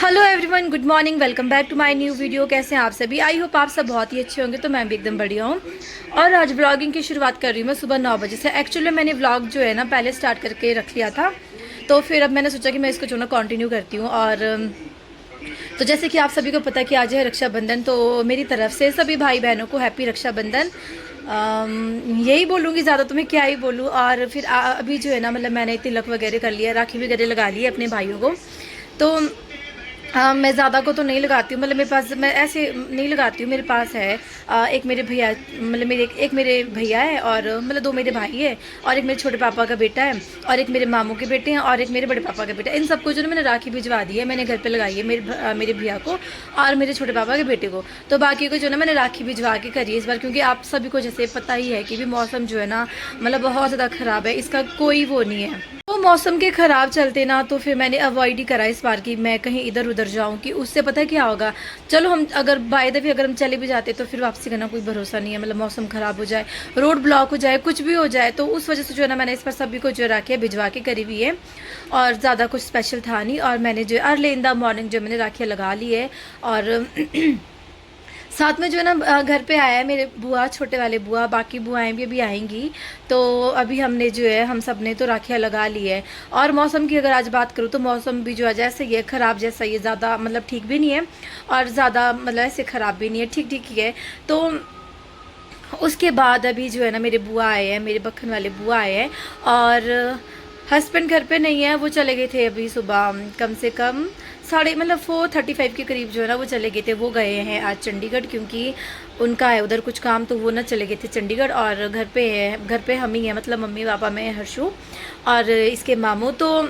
Hello everyone, good morning, welcome back to my new video. कैसे हैं आप सभी? आई होप आप सब बहुत ही अच्छे होंगे। तो मैं भी एकदम बढ़िया हूँ। और आज व्लॉगिंग की शुरुआत कर रही हूँ मैं सुबह 9 बजे से। एक्चुअली मैंने व्लॉग जो है ना पहले स्टार्ट करके रख लिया था, तो फिर अब मैंने सोचा कि मैं इसको जो ना कंटिन्यू करती हूँ। और तो जैसे कि आप सभी को पता है कि आज है रक्षाबंधन, तो मेरी तरफ से सभी भाई बहनों को हैप्पी रक्षाबंधन। यही बोलूँगी, ज़्यादा तो मैं क्या ही बोलूँ। और फिर अभी जो है ना मतलब मैंने तिलक वगैरह कर लिया, राखी वगैरह लगा ली है अपने भाइयों को। तो मैं ज़्यादा को तो नहीं लगाती हूँ, मतलब मेरे पास मैं ऐसे नहीं लगाती हूँ। मेरे पास है एक मेरे भैया, मतलब मेरे एक मेरे भैया है, और मतलब दो मेरे भाई है, और एक मेरे छोटे पापा का बेटा है, और एक मेरे मामू के बेटे हैं, और एक मेरे बड़े पापा का बेटा है। इन सबको जो है मैंने राखी भिजवा दी है, मैंने घर पे लगाई है मेरे भैया को और मेरे छोटे पापा के बेटे को। तो बाकी को जो है मैंने राखी भिजवा के करी है इस बार, क्योंकि आप सभी को जैसे पता ही है कि भी मौसम जो है ना मतलब बहुत ज़्यादा ख़राब है, इसका कोई वो नहीं है। तो मौसम के ख़राब चलते ना, तो फिर मैंने अवॉइड ही करा इस बार कि मैं कहीं इधर उधर जाऊं, कि उससे पता है क्या होगा। चलो हम अगर बाय द वे अगर हम चले भी जाते तो फिर वापसी करना कोई भरोसा नहीं है, मतलब मौसम ख़राब हो जाए, रोड ब्लॉक हो जाए, कुछ भी हो जाए। तो उस वजह से जो है ना मैंने इस पर सभी को जो राखियाँ भिजवा के करी हुई है। और ज़्यादा कुछ स्पेशल था नहीं, और मैंने जो अर्ली इन द मॉर्निंग जो मैंने राखियाँ लगा ली है। और साथ में जो है ना घर पे आया है मेरे बुआ, छोटे वाले बुआ, बाकी बुआएं भी अभी आएंगी। तो अभी हमने जो है हम सब ने तो राखियाँ लगा ली है। और मौसम की अगर आज बात करूँ तो मौसम भी जो है जैसे ये ख़राब जैसा, ये ज़्यादा मतलब ठीक भी नहीं है और ज़्यादा मतलब ऐसे ख़राब भी नहीं है, ठीक ठीक ही है। तो उसके बाद अभी जो है ना मेरे बुआ आए हैं, मेरे बखन वाले बुआ आए हैं। और हस्बैंड घर पे नहीं है, वो चले गए थे अभी सुबह, कम से कम साढ़े मतलब 4:35 के करीब जो है ना वो चले गए थे। वो गए हैं आज चंडीगढ़, क्योंकि उनका है उधर कुछ काम, तो वो ना चले गए थे चंडीगढ़। और घर पे हम ही हैं, मतलब मम्मी पापा, मैं, हर्षू और इसके मामू। तो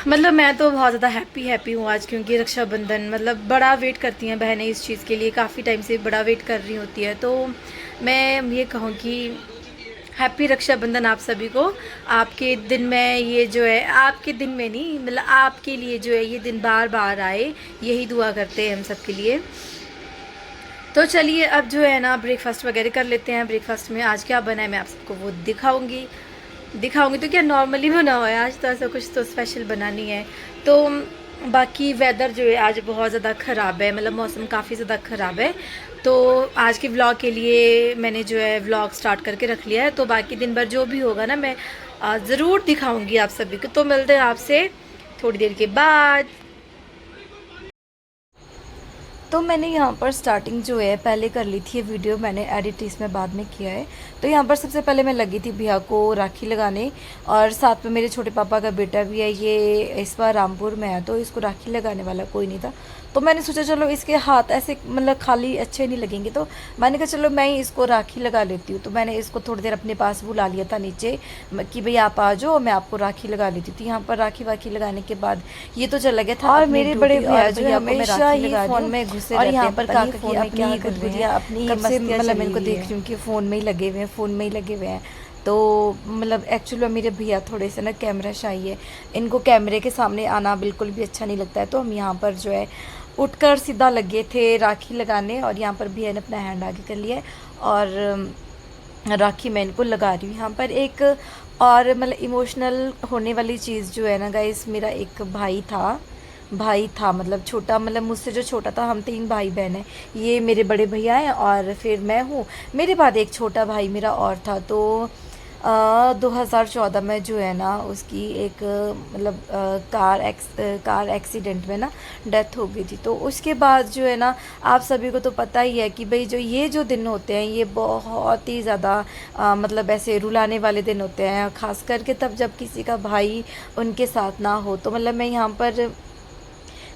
मतलब मैं तो बहुत ज़्यादा हैप्पी हूँ आज, क्योंकि रक्षाबंधन मतलब बड़ा वेट करती हैं बहनें इस चीज़ के लिए, काफ़ी टाइम से बड़ा वेट कर रही होती है। तो मैं ये कहूँ कि हैप्पी रक्षाबंधन आप सभी को। आपके दिन में ये जो है, आपके दिन में नहीं मतलब आपके लिए जो है ये दिन बार बार आए, यही दुआ करते हैं हम सब के लिए। तो चलिए अब जो है ना ब्रेकफास्ट वगैरह कर लेते हैं। ब्रेकफास्ट में आज क्या बना है मैं आप सबको वो दिखाऊंगी। तो क्या नॉर्मली बना हुआ है, आज तो ऐसा कुछ तो स्पेशल बना नहीं है। तो बाकी वेदर जो है आज बहुत ज़्यादा ख़राब है, मतलब मौसम काफ़ी ज़्यादा ख़राब है। तो आज के व्लॉग के लिए मैंने जो है व्लॉग स्टार्ट करके रख लिया है। तो बाकी दिन भर जो भी होगा ना मैं ज़रूर दिखाऊंगी आप सभी को। तो मिलते हैं आपसे थोड़ी देर के बाद। तो मैंने यहाँ पर स्टार्टिंग जो है पहले कर ली थी, ये वीडियो मैंने एडिट इसमें बाद में किया है। तो यहाँ पर सबसे पहले मैं लगी थी भैया को राखी लगाने, और साथ में मेरे छोटे पापा का बेटा भी है, ये इस बार रामपुर में है, तो इसको राखी लगाने वाला कोई नहीं था। तो मैंने सोचा चलो इसके हाथ ऐसे मतलब खाली अच्छे नहीं लगेंगे, तो मैंने कहा चलो मैं ही इसको राखी लगा लेती हूँ। तो मैंने इसको थोड़ी देर अपने पास बुला लिया था नीचे कि भाई आप आ जाओ, मैं आपको राखी लगा लेती थी। यहाँ पर राखी वाखी लगाने के बाद ये तो चला गया था। और मेरे बड़े भैया जो है हमेशा ही फोन में घुसे और यहाँ पर काका की अपनी गुदगुदियाँ अपनी मतलब मेरे को देख रही हूँ कि फ़ोन में ही लगे हुए हैं, फ़ोन में ही लगे हुए हैं। तो मतलब एक्चुअली मेरे भैया थोड़े से ना कैमरा शाई है, इनको कैमरे के सामने आना बिल्कुल भी अच्छा नहीं लगता है। तो हम यहाँ पर जो है उठकर सीधा लगे थे राखी लगाने, और यहाँ पर भैया ने अपना हैंड आगे कर लिया है और राखी मैं इनको लगा रही हूँ। यहाँ पर एक और मतलब इमोशनल होने वाली चीज़ जो है ना गाइस, मेरा एक भाई था मतलब छोटा, मतलब मुझसे जो छोटा था। हम 3 भाई बहन हैं, ये मेरे बड़े भैया हैं और फिर मैं हूँ, मेरे बाद एक छोटा भाई मेरा और था। तो 2014 में जो है ना उसकी एक मतलब कार एक्सीडेंट में ना डेथ हो गई थी। तो उसके बाद जो है ना आप सभी को तो पता ही है कि भाई जो ये जो दिन होते हैं ये बहुत ही ज़्यादा मतलब ऐसे रुलाने वाले दिन होते हैं, ख़ास करके तब जब किसी का भाई उनके साथ ना हो। तो मतलब मैं यहाँ पर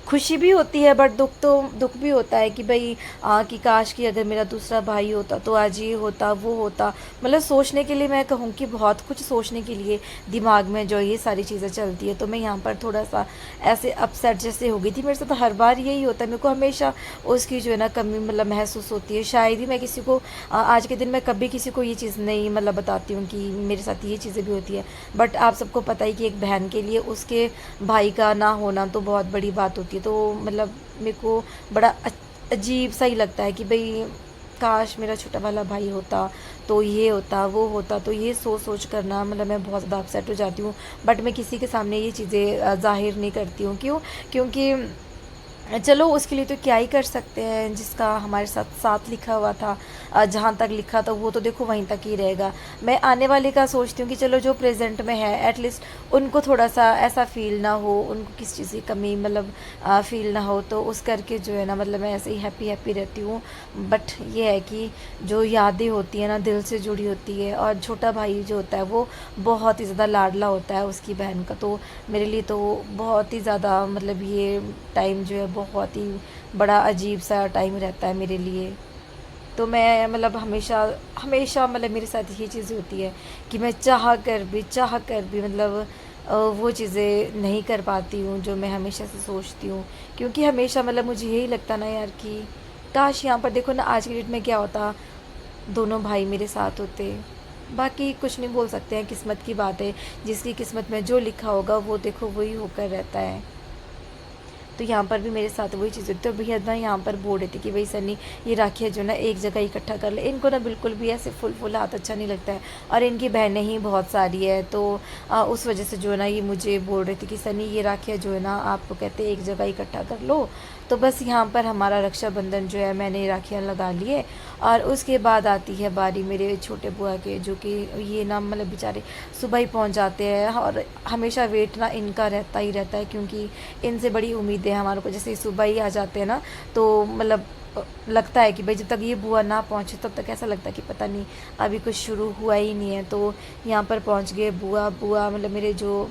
खुशी भी होती है, बट दुख भी होता है कि भाई कि काश कि अगर मेरा दूसरा भाई होता तो आज ये होता वो होता। मतलब सोचने के लिए मैं कहूँ कि बहुत कुछ सोचने के लिए दिमाग में जो ये सारी चीज़ें चलती है। तो मैं यहाँ पर थोड़ा सा ऐसे अपसेट जैसे हो गई थी। मेरे साथ तो हर बार यही होता है, मेरे को हमेशा उसकी जो है ना कमी मतलब महसूस होती है। शायद ही मैं किसी को आज के दिन मैं कभी किसी को ये चीज़ नहीं मतलब बताती हूँ कि मेरे साथ ये चीज़ें भी होती है। बट आप सबको पता ही कि एक बहन के लिए उसके भाई का ना होना तो बहुत बड़ी बात होती है। तो मतलब मेरे को बड़ा अजीब सा ही लगता है कि भाई काश मेरा छोटा वाला भाई होता तो ये होता वो होता, तो ये सोच करना मतलब मैं बहुत ज़्यादा अपसेट हो जाती हूँ। बट मैं किसी के सामने ये चीज़ें ज़ाहिर नहीं करती हूँ। क्यों? क्योंकि चलो उसके लिए तो क्या ही कर सकते हैं, जिसका हमारे साथ साथ लिखा हुआ था, जहाँ तक लिखा था वो तो देखो वहीं तक ही रहेगा। मैं आने वाले का सोचती हूँ कि चलो जो प्रेजेंट में है एटलीस्ट उनको थोड़ा सा ऐसा फील ना हो, उनको किसी चीज़ की कमी मतलब फील ना हो, तो उस करके जो है ना मतलब मैं ऐसे ही हैप्पी हैप्पी रहती हूँ। बट ये है कि जो यादें होती हैं ना दिल से जुड़ी होती है, और छोटा भाई जो होता है वो बहुत ही ज़्यादा लाडला होता है उसकी बहन का, तो मेरे लिए तो बहुत ही ज़्यादा मतलब ये टाइम जो है बहुत ही बड़ा अजीब सा टाइम रहता है मेरे लिए। तो मैं मतलब हमेशा हमेशा मतलब मेरे साथ ये चीज़ होती है कि मैं चाह कर भी मतलब वो चीज़ें नहीं कर पाती हूँ जो मैं हमेशा से सोचती हूँ। क्योंकि हमेशा मतलब मुझे यही लगता ना यार कि काश यहाँ पर देखो ना आज की डेट में क्या होता, दोनों भाई मेरे साथ होते। बाकी कुछ नहीं बोल सकते हैं, किस्मत की बात है, जिसकी किस्मत में जो लिखा होगा वो देखो वही होकर रहता है। तो यहाँ पर भी मेरे साथ वही चीज़ होती है। तो भैया ना यहाँ पर बोल रहे थे कि भाई सनी ये राखियाँ जो ना एक जगह इकट्ठा कर ले। इनको ना बिल्कुल भी ऐसे फुल हाथ अच्छा नहीं लगता है, और इनकी बहनें ही बहुत सारी है, तो उस वजह से जो है ना ये मुझे बोल रहे थे कि सनी ये राखियाँ जो है ना आप कहते एक जगह इकट्ठा कर लो। तो बस यहाँ पर हमारा रक्षाबंधन जो है मैंने राखियाँ लगा लिए, और उसके बाद आती है बारी मेरे छोटे बुआ के, जो कि ये ना मतलब बेचारे सुबह ही पहुँच जाते हैं, और हमेशा वेट ना इनका रहता ही रहता है, क्योंकि इनसे बड़ी उम्मीद है हमारे को। जैसे सुबह ही आ जाते हैं ना तो मतलब लगता है कि भाई जब तक ये बुआ ना पहुँचे तब तक ऐसा लगता है कि पता नहीं अभी कुछ शुरू हुआ ही नहीं है। तो यहाँ पर पहुँच गए बुआ मतलब मेरे जो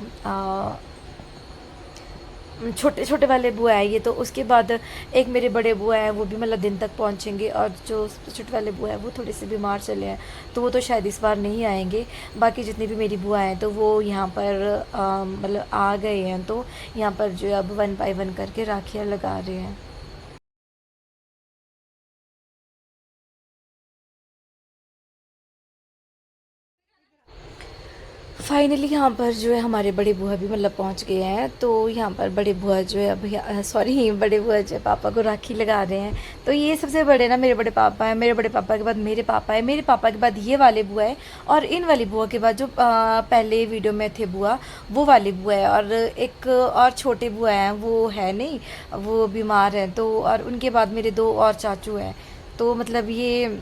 छोटे छोटे वाले बुआ है ये, तो उसके बाद एक मेरे बड़े बुआ हैं वो भी मतलब दिन तक पहुंचेंगे, और जो छोटे वाले बुआ हैं वो थोड़े से बीमार चले हैं तो वो तो शायद इस बार नहीं आएंगे। बाकी जितनी भी मेरी बुआ हैं तो वो यहाँ पर मतलब आ गए हैं, तो यहाँ पर जो अब 1 बाय 1 करके राखियाँ लगा रहे हैं। फाइनली यहाँ पर जो है हमारे बड़े बुआ भी मतलब पहुँच गए हैं। तो यहाँ पर बड़े बुआ जो है भैया सॉरी बड़े बुआ जो है पापा को राखी लगा रहे हैं। तो ये सबसे बड़े ना मेरे बड़े पापा हैं, मेरे बड़े पापा के बाद मेरे पापा है, मेरे पापा के बाद ये वाले बुआ है, और इन वाली बुआ के बाद जो पहले वीडियो में थे बुआ वो वाली बुआ है, और एक और छोटे बुआ हैं वो है नहीं, वो बीमार हैं। तो और उनके बाद मेरे 2 और चाचू हैं। तो मतलब ये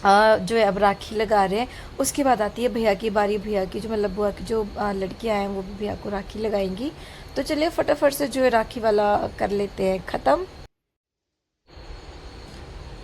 जो है अब राखी लगा रहे हैं। उसके बाद आती है भैया की बारी, भैया की जो मतलब बुआ की जो लड़कियां हैं वो भी भैया को राखी लगाएंगी। तो चलिए फटाफट से जो है राखी वाला कर लेते हैं ख़त्म।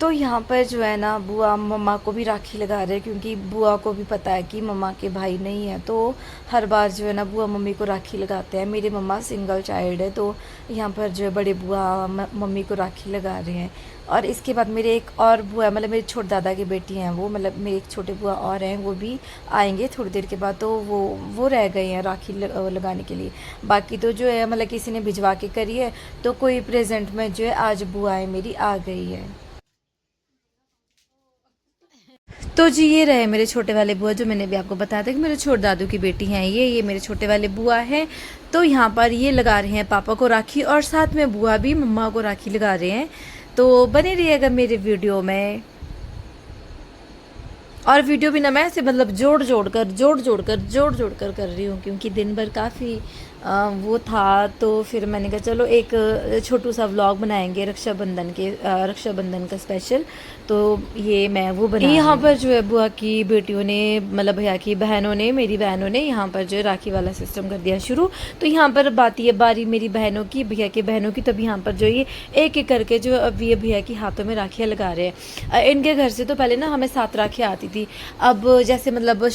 तो यहाँ पर जो है ना बुआ मम्मा को भी राखी लगा रहे हैं, क्योंकि बुआ को भी पता है कि मम्मा के भाई नहीं है, तो हर बार जो है ना बुआ मम्मी को राखी लगाते हैं। मेरे मम्मा सिंगल चाइल्ड है, तो यहाँ पर जो है बड़े बुआ मम्मी को राखी लगा रहे हैं। और इसके बाद मेरे एक और बुआ मतलब मेरे छोटे दादा की बेटी हैं वो, मतलब मेरे एक छोटे बुआ और हैं वो भी आएंगे थोड़ी देर के बाद, तो वो रह गए हैं राखी लगाने के लिए। बाकी तो जो है मतलब किसी ने भिजवा के करी है, तो कोई प्रेजेंट में जो है आज बुआएँ मेरी आ गई है। तो जी ये रहे मेरे छोटे वाले बुआ, जो मैंने भी आपको बताया था कि मेरे छोटे दादू की बेटी हैं ये मेरे छोटे वाले बुआ हैं। तो यहाँ पर ये लगा रहे हैं पापा को राखी, और साथ में बुआ भी मम्मा को राखी लगा रहे हैं। तो बने रहिएगा मेरे वीडियो में। और वीडियो भी ना मैं ऐसे मतलब जोड़ जोड़ कर कर रही हूँ, क्योंकि दिन भर काफ़ी वो था, तो फिर मैंने कहा चलो एक छोटू सा व्लॉग बनाएंगे रक्षाबंधन का स्पेशल। तो ये मैं वो बना यहाँ पर जो है बुआ की बेटियों ने मतलब भैया की बहनों ने मेरी बहनों ने यहाँ पर जो है राखी वाला सिस्टम कर दिया शुरू। तो यहाँ पर बारी मेरी बहनों की, भैया के बहनों की। तब यहाँ पर जो ये एक एक करके जो अब ये भैया की हाथों में राखियाँ लगा रहे हैं। इनके घर से तो पहले ना हमें 7 राखियाँ आती थी, अब जैसे मतलब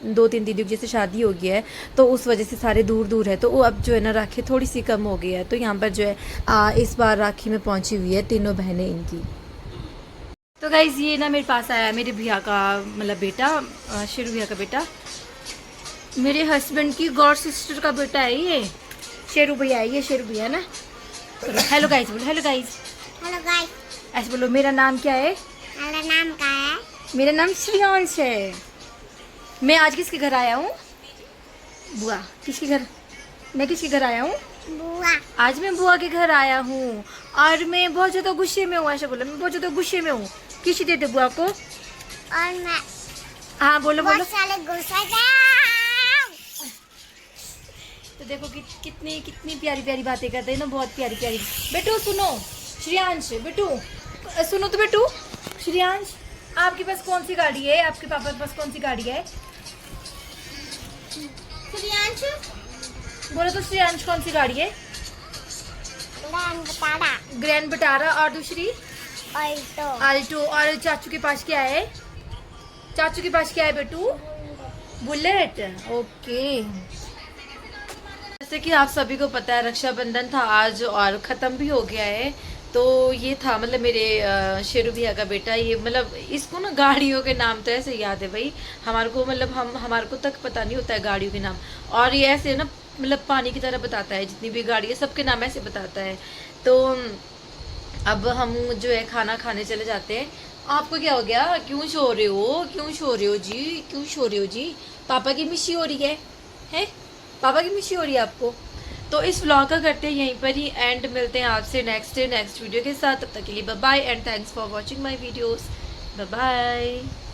2-3 दीदियों की जैसे शादी हो गई है, तो उस वजह से सारे दूर है, तो वो अब जो है ना राखी थोड़ी सी कम हो गई है। तो यहाँ पर जो है इस बार राखी में पहुँची हुई है तीनों बहनें इनकी। तो गाइज़ ये ना मेरे पास आया मेरे भैया का मतलब बेटा, शेरू भैया का बेटा, मेरे हस्बैंड की गॉड सिस्टर का बेटा है ये शेरू भैया है, ये शेरू भैया ना। हेलो गाइस बोलो, हेलो गाइस, हेलो गाइस। ऐसे बोलो। मेरा नाम क्या है? मेरा नाम क्या है? मेरा नाम श्रेयांश है। मैं आज किसके घर आया हूँ? बुआ। किसके घर? मैं किसके घर आया हूँ? बुआ। आज मैं बुआ के घर आया हूँ, और मैं बहुत ज़्यादा गुस्से में हूँ। ऐसा बोला, मैं बहुत ज़्यादा गुस्से में हूँ। किसी दे दे बुआ को। और मैं हाँ बोलो बोलो। बहुत सारे गुस्सा तो देखो कितनी कितनी प्यारी प्यारी बातें करते हैं ना, बहुत प्यारी प्यारी। बेटू सुनो, श्रेयांश बेटू सुनो तो बेटू, श्रेयांश आपके पास कौन सी गाड़ी है? आपके पापा के पास कौन सी गाड़ी है? श्रेयांश बोलो तो श्रेयांश कौन सी गाड़ी है? बताड़ा ग्रैंड विटारा। और दूसरी ऑल्टो। आल्टो। और चाचू के पास क्या है? चाचू के पास क्या है बेटू? बुलेट। ओके। जैसे कि आप सभी को पता है रक्षाबंधन था आज और ख़त्म भी हो गया है। तो ये था मतलब मेरे शेरू भैया का बेटा, ये मतलब इसको ना गाड़ियों के नाम तो ऐसे याद है भाई, हमारे को मतलब हमारे को तक पता नहीं होता है गाड़ियों के नाम। और ये ऐसे ना मतलब पानी की तरह बताता है, जितनी भी गाड़ी है सबके नाम ऐसे बताता है। तो अब हम जो है खाना खाने चले जाते हैं। आपको क्या हो गया? क्यों सो रहे हो? क्यों सो रहे हो जी? क्यों सो रहे हो जी? पापा की मिशी हो रही है? पापा की मिशी हो रही है आपको? तो इस व्लॉग का करते हैं यहीं पर ही एंड। मिलते हैं आपसे नेक्स्ट वीडियो के साथ। तब तक के लिए bye bye and thanks for watching my videos. Bye bye.